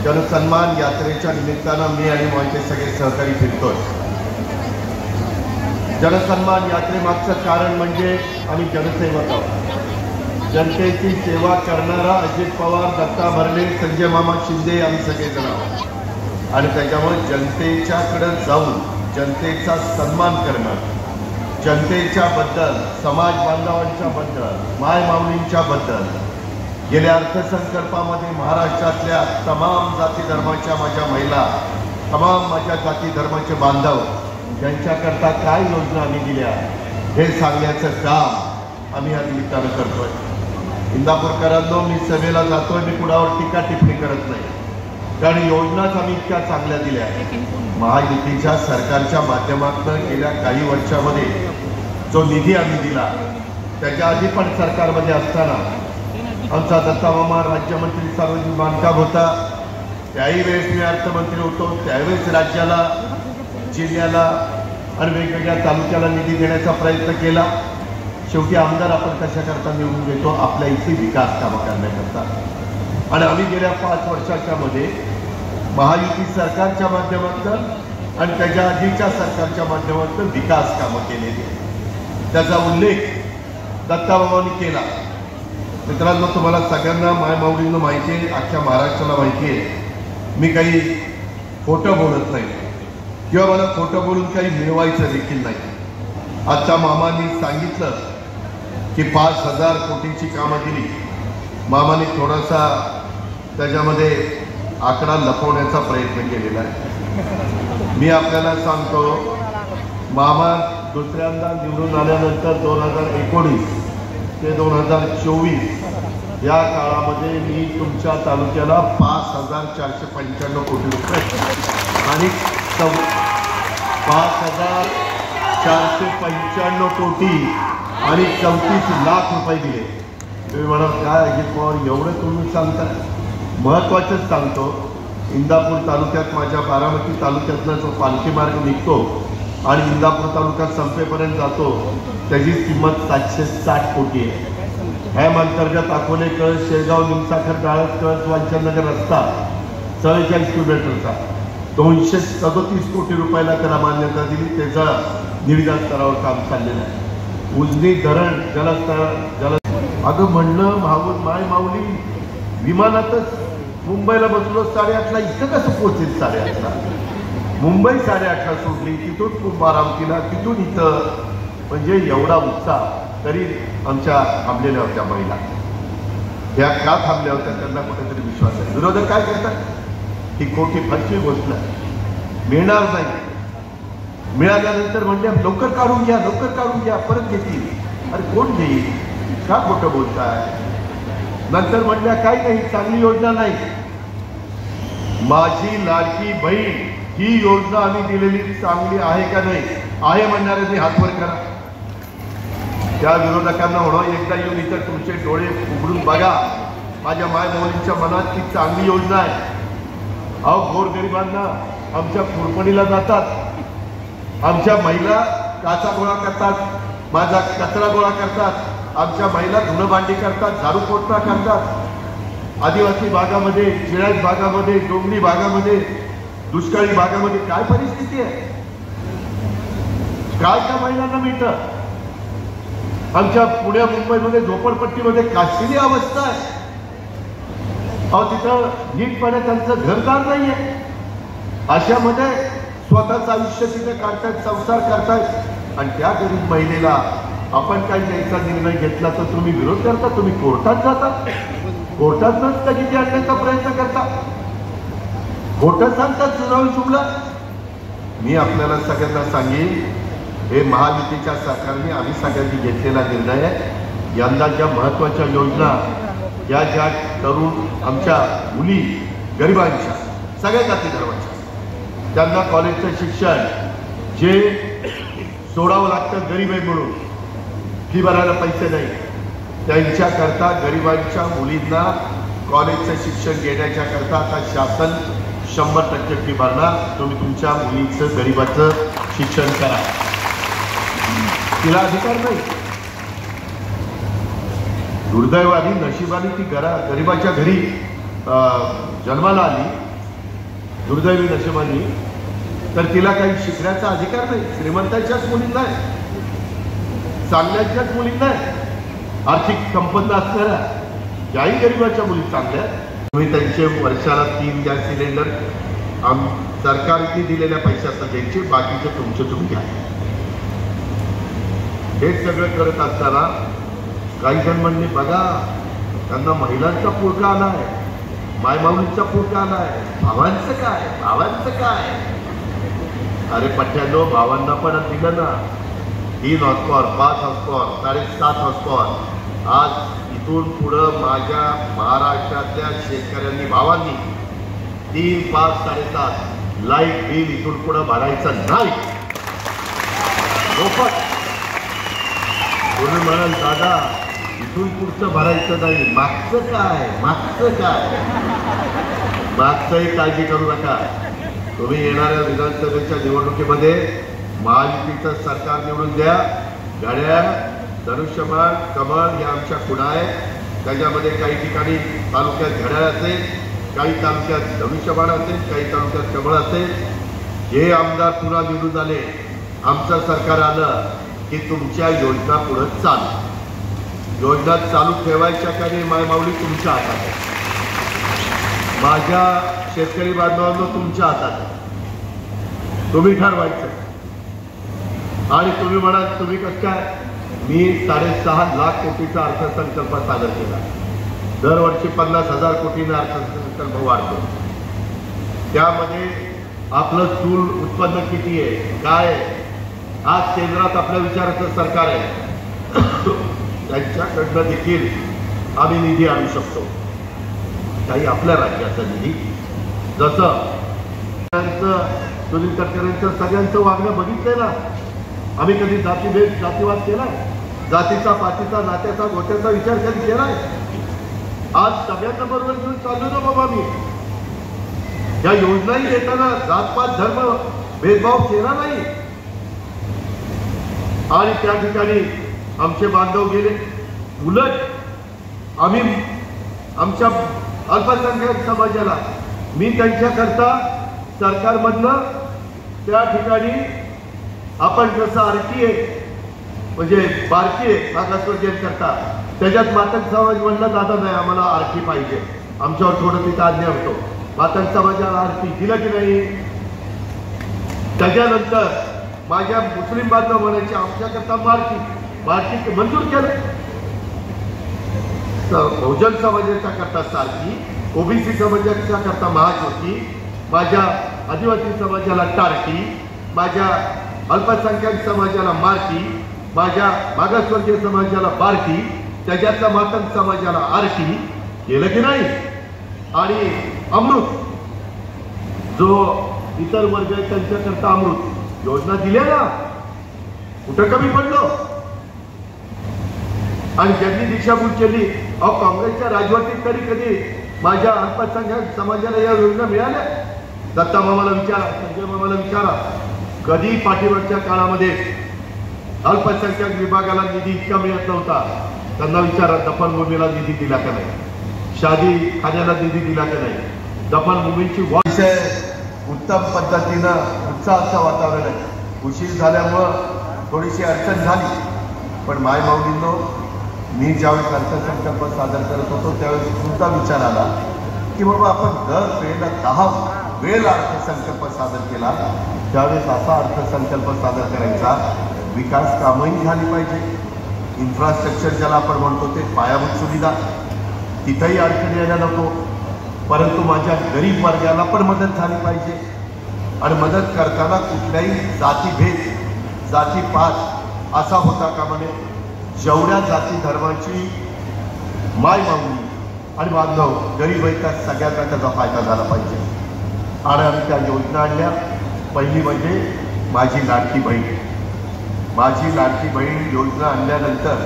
जनसन्मान यात्रेच्या निमित्तानं मी आणि माझे सगळे सहकारी फिरतोय। जनसन्मान यात्रेमागचं कारण म्हणजे आम्ही जनसेवक आहोत। जनतेची सेवा करणारा अजित पवार, दत्ता भरणे, संजय मामा शिंदे आम्ही सगळेजण आहोत आणि त्याच्यामुळे जनतेच्याकडे जाऊन जनतेचा सन्मान करणं, जनतेच्या बद्दल, समाज बांधवांच्या बद्दल, माय माऊलींच्या बद्दल गेल्या अर्थसंकल्पामध्ये महाराष्ट्रातल्या तमाम जाती धर्माच्या माझ्या महिला, तमाम माझ्या जाती धर्माचे बांधव यांच्याकरता काय योजना आम्ही दिल्या हे सांगण्याचं काम आम्ही या निमित्तानं करतोय। इंदापूरकरांनो, मी सभेला जातोय, मी कुणावर टीका टिप्पणी करत नाही, कारण योजनाच आम्ही इतक्या चांगल्या दिल्या। महायुतीच्या सरकारच्या माध्यमातून गेल्या काही वर्षामध्ये जो निधी आम्ही दिला, त्याच्या आधी पण सरकारमध्ये असताना आमचा दत्ता मामा राज्यमंत्री सार्वजनिक बांधकाम होता, त्याही वेळेस मी अर्थमंत्री होतो, त्यावेळेस राज्याला, जिल्ह्याला आणि वेगवेगळ्या तालुक्याला निधी देण्याचा प्रयत्न केला। शेवटी आमदार आपण कशाकरता निवडून देतो? आपल्या इथे विकास कामं करण्याकरता। आणि आम्ही गेल्या 5 वर्षाच्या मध्ये महायुती सरकारच्या माध्यमातून आणि त्याच्या आधीच्या सरकारच्या माध्यमातून विकास कामं केलेली, त्याचा उल्लेख दत्ताबाबांनी केला। मित्रांनो, तुम्हाला सगळ्यांना माय माऊलींना माहिती आहे, अख्ख्या महाराष्ट्राला माहिती आहे, मी काही खोटं बोलत नाही किंवा मला खोटं बोलून काही मिळवायचं देखील नाही। आजच्या मामांनी सांगितलं की 5,000 कोटीची कामं दिली। मामाने थोडासा त्याच्यामध्ये आकडा लपवण्याचा प्रयत्न केलेला आहे। मी आपल्याला सांगतो, मामा दुसऱ्यांदा निवडून आल्यानंतर 2019 ते 2024 या काळामध्ये मी तुमच्या तालुक्याला 5,495 कोटी रुपये आणि 5,495 कोटी आणि 34 लाख रुपये दिले। तुम्ही म्हणाल काय अजित पवार एवढं तुम्ही सांगता? महत्त्वाचंच सांगतो, इंदापूर तालुक्यात, माझ्या बारामती तालुक्यातला जो पालखी मार्ग निघतो आणि इंदापूर तालुक्यात संपेपर्यंत जातो, त्याची किंमत 760 कोटी आहे। ह्याअंतर्गत अकोले, कळस, शेगाव, निमसाखर, डाळस, कळस, वांचननगर रस्ता 44 किलोमीटरचा 237 कोटी रुपयाला त्याला मान्यता दिली, त्याचं निविदा स्तरावर काम चाललेलं आहे। उजनी धरण जलस्तर अगं म्हणलं माय माऊली विमानातच मुंबईला बसलो 8:30ला, इथं कसं पोहोचेल 8:30ला? मुंबई 8:30ला सोडली, तिथून बारामतीला, तिथून इथं, म्हणजे एवढा उत्साह। तरी आमच्या थांबलेल्या होत्या महिला, ह्या का थांबल्या होत्या? त्यांना कुठेतरी विश्वास आहे। विरोधक काय करतात? ही कोटी फसवी गोष्ट मिळणार नाही, मिळाल्यानंतर म्हणजे लवकर काढून घ्या, लवकर काढून घ्या, परत घेतील। अरे कोण घेईल? का खोटं बोलताय? नंतर म्हणल्या काही नाही, चांगली योजना नाही। माझी लाडकी बहीण ही योजना आम्ही दिलेली चांगली आहे का नाही? आहे म्हणणाऱ्यांनी हातवर करा। त्या विरोधकांना म्हणून एकदा येऊन इथं तुमचे डोळे उघडून बघा, माझ्या माय माऊलींच्या मनात ती चांगली योजना आहे। अहो, गोरगरिबांना आमच्या कुरपणीला जातात, आमच्या महिला काचा गोळा करतात, माझा कचरा गोळा करतात, आमच्या महिला धुणं भांडी करतात, झाडू पोछा करतात। आदिवासी भागामध्ये, जिरायत भागामध्ये, डोंगरी भागामध्ये, दुष्काळी भागामध्ये काय परिस्थिती आहे? काय त्या महिलांना मिळतं? आमच्या पुण्या मुंबईमध्ये झोपडपट्टीमध्ये काशीली अवस्था आहे। अहो, तिथं नीटपणे त्यांचं घरदार नाहीये। अशामध्ये स्वतःचं आयुष्य तिथे काढतायत, संसार करतायत, आणि त्या गरीब महिलेला आपण काही द्यायचा निर्णय घेतला तर तुम्ही विरोध करता, तुम्ही कोर्टात जाता, कोर्टातच स्थगिती आणण्याचा प्रयत्न करता, खोटं सांगतात सुनावणी सुटला। मी आपल्याला सगळ्यांना सांगेन, हे महायुतीच्या सरकारने आम्ही सगळ्यांनी घेतलेला निर्णय आहे। यंदा ज्या महत्त्वाच्या योजना, ज्या तरुण आमच्या मुली गरिबांच्या, सगळ्या जाती धर्माच्या, त्यांना कॉलेजचं शिक्षण जे सोडावं लागतं गरीब आहे म्हणून, फी भरायला पैसे नाही, त्यांच्याकरता गरिबांच्या मुलींना कॉलेजचं शिक्षण घेण्याच्या करता आता शासन 100% फी भरणार। तुम्ही तुमच्या मुलीचं, गरिबाचं शिक्षण करा, तिला अधिकार नाही। दुर्दैवाने नशिबाने ती गरिबाच्या घरी जन्माला आली दुर्दैवी नशिबानी, तर तिला काही शिकण्याचा अधिकार नाही. श्रीमंतांच्याच मुलींना आहे, चांगल्याच्याच मुलींना आहे, आर्थिक संपन्न असणाऱ्या ज्याही गरिबाच्या मुली चांगल्या. तुम्ही त्यांचे वर्षाला 3 गॅस सिलेंडर सरकारने दिलेल्या पैशाचं द्यायचे, बाकीचे तुमचे तुम्ही घ्या. हे सगळं करत असताना काही जण म्हणले बघा त्यांना महिलांचा पुळका आला आहे, मायमाऊलीचा पुळका आला आहे, भावांचं काय, भावांचं काय. अरे पठ्यानो, भावांना पण दिलं ना 3 हॉर्सपॉवर, 5 हॉर्सपॉवर, 7.5 हॉर्सपॉवर. आज इथून पुढं माझ्या महाराष्ट्रातल्या शेतकऱ्यांनी, भावांनी 3, 5, 7.5 लाईट बिल इथून पुढं भरायचं नाही. तुम्ही म्हणाल दादा इथून पुढचं भरायचं नाही, मागचं काय, मागचं काय. मागचंही काळजी करू नका. तुम्ही येणाऱ्या विधानसभेच्या निवडणुकीमध्ये महायुतीचं सरकार निवडून द्या. घड्याळ, धनुष्यबाण, कमळ या आमच्या खुणा आहेत. त्याच्यामध्ये काही ठिकाणी तालुक्यात घड्याळ असेल, काही तालुक्यात धनुष्यबाण असेल, काही तालुक्यात कमळ असेल. हे आमदार पुन्हा निवडून आले, आमचं सरकार आलं की तुमच्या योजना पुढे चालू, योजना चालू ठेवायच्या का नाही मायमाऊली तुमच्या हातात आहे. माझ्या शेतकरी बांधवांनो तुमच्या हातात आहे, तुम्ही ठरवायचं. आणि तुम्ही म्हणाल तुम्ही कसं काय, मी 6.5 लाख कोटीचा अर्थसंकल्प सादर केला. दरवर्षी 50,000 कोटीने अर्थसंकल्प वाढतो. त्यामध्ये आपलं स्थूल उत्पन्न किती आहे, काय आहे. आज केंद्रात आपल्या विचाराचं सरकार आहे, त्यांच्याकडनं देखील आम्ही निधी आणू शकतो. काही आपल्या राज्याचा निधी, जसं सुनील तटकरेंचं सगळ्यांचं वागणं बघितलंय ना. आम्ही कधी जातीभेद, जातीवाद केलाय, जातीचा, पातीचा, नात्याचा, गोत्याचा विचार कधी केलाय. आज सगळ्यांना बरोबर घेऊन चाललो ना बाबा. मी या योजनाही देताना जातपात, धर्म भेदभाव केला नाही. आणि त्या ठिकाणी आमचे बांधव गेले. उलट आम्ही आमच्या अल्पसंख्याक समाजाला, मी त्यांच्याकरता सरकारमधनं त्या ठिकाणी आपण जसं आरटी आहे म्हणजे बारकी आहे मागासवर्गीयांकरता, त्याच्यात मातंग समाज म्हणला दादा नाही आम्हाला आरटी पाहिजे, आमच्यावर थोडं तिथं आज्ञा होतो. मातंग समाजाला आरटी दिलं की नाही. त्याच्यानंतर माझ्या मुस्लिम बांधव म्हणायचे आमच्याकरता मार्की मंजूर केलं. बहुजन समाजाच्या करता सारखी, ओबीसी समाजाच्या करता महाज्योती, माझ्या आदिवासी समाजाला टार्टी, माझ्या अल्पसंख्याक समाजाला मार्की, माझ्या मागासवर्गीय समाजाला बारकी, त्याच्यातल्या मातंग समाजाला आरटी केलं की नाही. आणि अमृत, जो इतर वर्ग आहे त्यांच्याकरता अमृत योजना दिल्या ना, कुठं कमी पडलो. आणि ज्यांनी दिशाभूल केली, अहो काँग्रेसच्या राजवटीत तरी कधी माझ्या अल्पसंख्याक समाजाला या योजना मिळाल्या. दत्ता मामाला विचारा, संजय मामाला विचारा, कधी पाठीवरच्या काळामध्ये अल्पसंख्याक विभागाला निधी इतका मिळत नव्हता. त्यांना विचारा दफनभूमीला निधी दिला का नाही, शादी खाण्याला निधी दिला का नाही. दफनभूमीची विषय उत्तम पद्धतीनं उत्साहाचं वातावरण आहे. उशीर झाल्यामुळं थोडीशी अडचण झाली, पण मायमाऊलींनो मी ज्यावेळेस अर्थसंकल्प सादर करत होतो त्यावेळेस तुमचा विचार आला की बाबा आपण दर वेळेला 10 वेळेला अर्थसंकल्प सादर केला, त्यावेळेस असा अर्थसंकल्प सादर करायचा, विकास कामंही झाली पाहिजे, इन्फ्रास्ट्रक्चर ज्याला आपण म्हणतो ते पायाभूत सुविधा, तिथंही अडचणी यायला नको, परंतु माझ्या गरीब वर्गाला पण मदत झाली पाहिजे. आणि मदत करताना कुठल्याही जातीभेद, जातीपात असा होता कामा नये. जेवढ्या जाती धर्माची मायमाऊली आणि बांधव गरीब आहेत त्या सगळ्यांना त्याचा फायदा झाला पाहिजे. आणि आम्ही त्या योजना आणल्या. पहिली म्हणजे माझी लाडकी बहीण. माझी लाडकी बहीण योजना आणल्यानंतर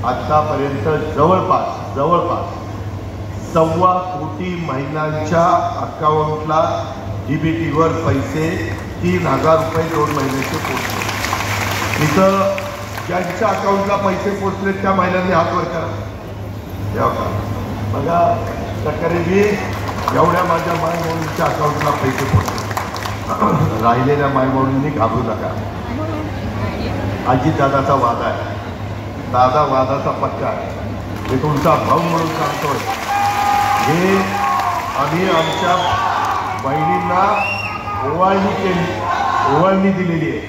आत्तापर्यंत जवळपास 1.25 कोटी महिलांच्या अकाउंटला डीबीटीवर पैसे 3,000 रुपये 2 महिन्याचे पोचले. तिथं ज्यांच्या अकाउंटला पैसे पोचले त्या महिलांनी हात वर करा. बघा तटकरेजी एवढ्या माझ्या मायमौलींच्या अकाउंटला पैसे पडले. राहिलेल्या मायमौलींनी घाबरू नका. अजितदादाचा वादा आहे, दादा वादाचा पक्का आहे. मी तुमचा भाऊ म्हणून सांगतोय, हे आम्ही आमच्या बहिणींना ओवाळणी दिलेली आहे.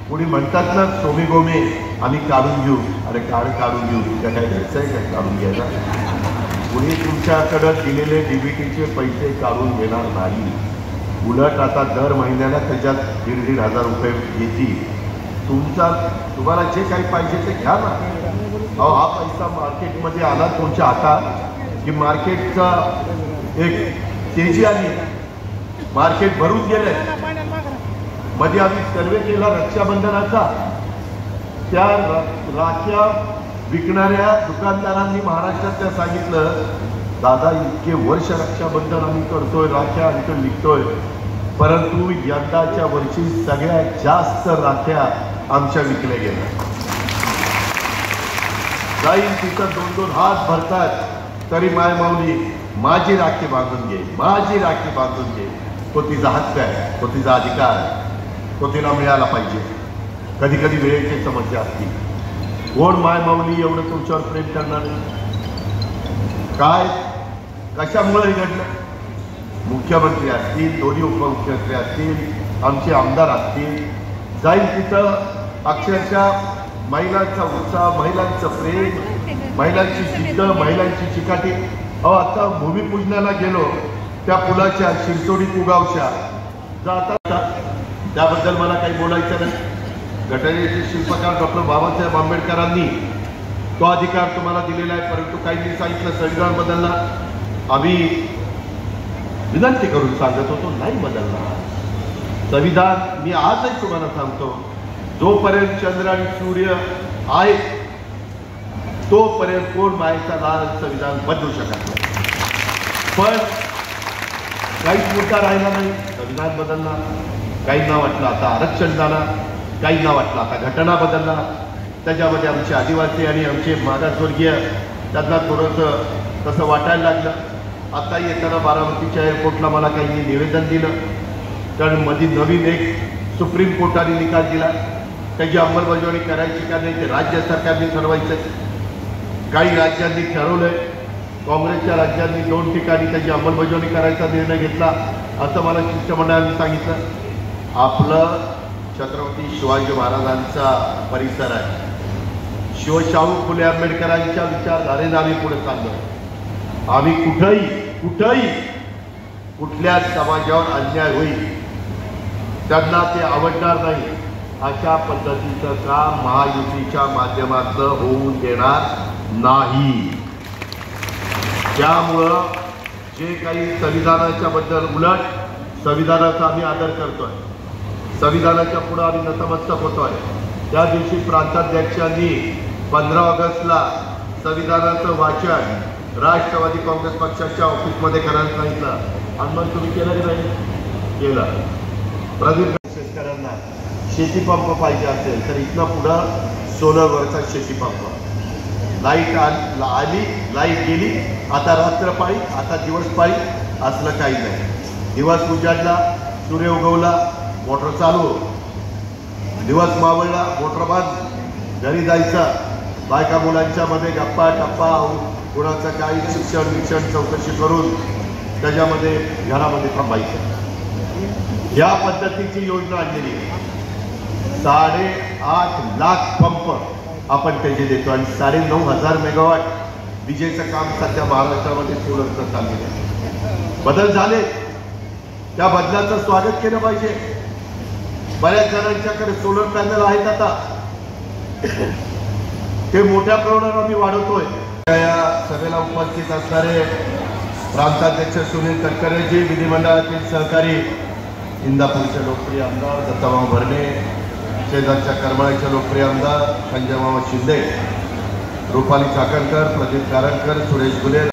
कोणी म्हणतात ना सोमी गोमे आम्ही काढून घेऊ. अरे काढून घेऊ, त्या काय घ्यायचं आहे काय काढून घ्यायला? कुणी तुमच्याकडं दिलेले डीबीटीचे पैसे काढून घेणार नाही. उलट आता दर महिन्याला त्याच्यात 1,500 रुपये येतील. तुम्हाला जे काही पाहिजे ते घ्या ना. अहो, हा पैसा मार्केटमध्ये आला तुमच्या हातात की मार्केटचा एक तेजी आली, मार्केट भरून गेलंय. मध्ये आम्ही सर्वे केला रक्षाबंधनाचा. त्या राख्या विकणाऱ्या दुकानदारांनी महाराष्ट्रातल्या सांगितलं, दादा इतके वर्ष रक्षाबंधन आम्ही करतोय, राख्या आणखी विकतोय, परंतु यंदाच्या वर्षी सगळ्यात जास्त राख्या आमच्या विकल्या गेल्या. जाईल तिथं 2-2 हात भरतात तरी मायमाऊली माझी राखी बांधून घे, माझी राखी बांधून घे. तो तिचा हक्क आहे, तो तिचा अधिकार आहे, तो तिला मिळाला पाहिजे. कधी कधी वेळेची समस्या असते. कोण मायमाऊली एवढं तुमच्यावर प्रेम करणार? काय कशामुळे घडलं? मुख्यमंत्री असतील, दोन्ही उपमुख्यमंत्री असतील, आमचे आमदार असतील, जाईल तिथं अक्षरशः महिलांचा उत्साह, महिलांचं प्रेम, महिलांची जिद्द, महिलांची चिकाटी. अहो, आता भूमिपूजनाला गेलो त्या पुलाच्या शिरसोडी कुगावच्या जाता, त्याबद्दल मला काही बोलायचं नाही. घटनेचे शिल्पकार डॉक्टर बाबासाहेब आंबेडकरांनी तो अधिकार तुम्हाला दिलेला आहे, परंतु काहींनी सांगितलं संविधान बदलला. आम्ही विनंती करून सांगत होतो, नाही बदलला संविधान. मी आजही तुम्हाला सांगतो, जोपर्यंत चंद्र आणि सूर्य आहे तोपर्यंत कोण मायेचा लाल संविधान बदलू शकत नाही. पण काहीच मुद्दा राहिला नाही, संविधान बदलणार. काहींना वाटलं आता आरक्षण जाणार, काहींना वाटलं आता घटना बदलणार. त्याच्यामध्ये आमचे आदिवासी आणि आमचे मागासवर्गीय त्यांना थोडंसं तसं वाटायला लागलं. आता येताना बारामतीच्या एअरपोर्टला मला काहींनी निवेदन दिलं, कारण मध्ये नवीन एक सुप्रीम कोर्टाने निकाल दिला. त्याची अंमलबजावणी करायची का नाही ते राज्य सरकारने ठरवायचं. काही राज्यांनी ठरवलंय, काँग्रेसच्या राज्यांनी 2 ठिकाणी त्याची अंमलबजावणी करायचा निर्णय घेतला असं मला शिष्टमंडळाने सांगितलं. आपलं छत्रपती शिवाजी महाराजांचा परिसर आहे. शाहू फुले आंबेडकरांच्या विचारधारेने आम्ही पुढे चाललोय. आम्ही कुठंही कुठल्या समाजावर अन्याय होईल, त्यांना ते आवडणार नाही अशा पद्धतीचं काम महायुतीच्या माध्यमातून होऊ देणार नाही. त्यामुळं जे काही संविधानाच्या बद्दल, उलट संविधानाचा आम्ही आदर करतोय, संविधानाच्या पुढे आम्ही नतमस्तक होतोय. त्या दिवशी प्रांताध्यक्षांनी 15 ऑगस्टला संविधानाचं वाचन राष्ट्रवादी काँग्रेस पक्षाच्या ऑफिसमध्ये करायला सांगितलं. आणि मग तुम्ही केलं की नाही? केलं. प्रदीप शेतकऱ्यांना शेतीपंप पाहिजे असेल तर इथनं पुढं सोलरवरचा शेतीपंप. लाईट आली, लाईट गेली, आता रात्रपाळी, आता दिवसपाळी असलं काही नाही. दिवस उजाडला, सूर्य उगवला, मोटर चालू, दिवस मावळला, मोटर बंद, घरी जायचं. बायका मुलांच्या मध्ये गप्पा टप्पा, कुणाचं काही शिक्षण चौकशी करून त्याच्यामध्ये घरामध्ये थांबायचं. या पद्धतीची योजना आणलेली आहे. 8.5 लाख पंप आपण त्याचे देतो आणि 9,500 मेगावॉट विजेचं काम सध्या महाराष्ट्रामध्ये सोलरचं चाललेलं आहे. बदल झाले, त्या बदलाचं स्वागत केलं पाहिजे. बऱ्याच जणांच्याकडे सोलर पॅनल आहेत, आता ते मोठ्या प्रमाणावर आम्ही वाढवतोय. या सभेला उपस्थित असणारे प्रांताध्यक्ष सुनील तटकरेजी, विधिमंडळातील सहकारी, इंदापूरचे लोकप्रिय आमदार दत्ताभाऊ भरणे, शेजारच्या करमाळ्याचे लोकप्रिय आमदार संजय मामा शिंदे, रुपाली चाकणकर, प्रदीप कारंकर, सुरेश गुले.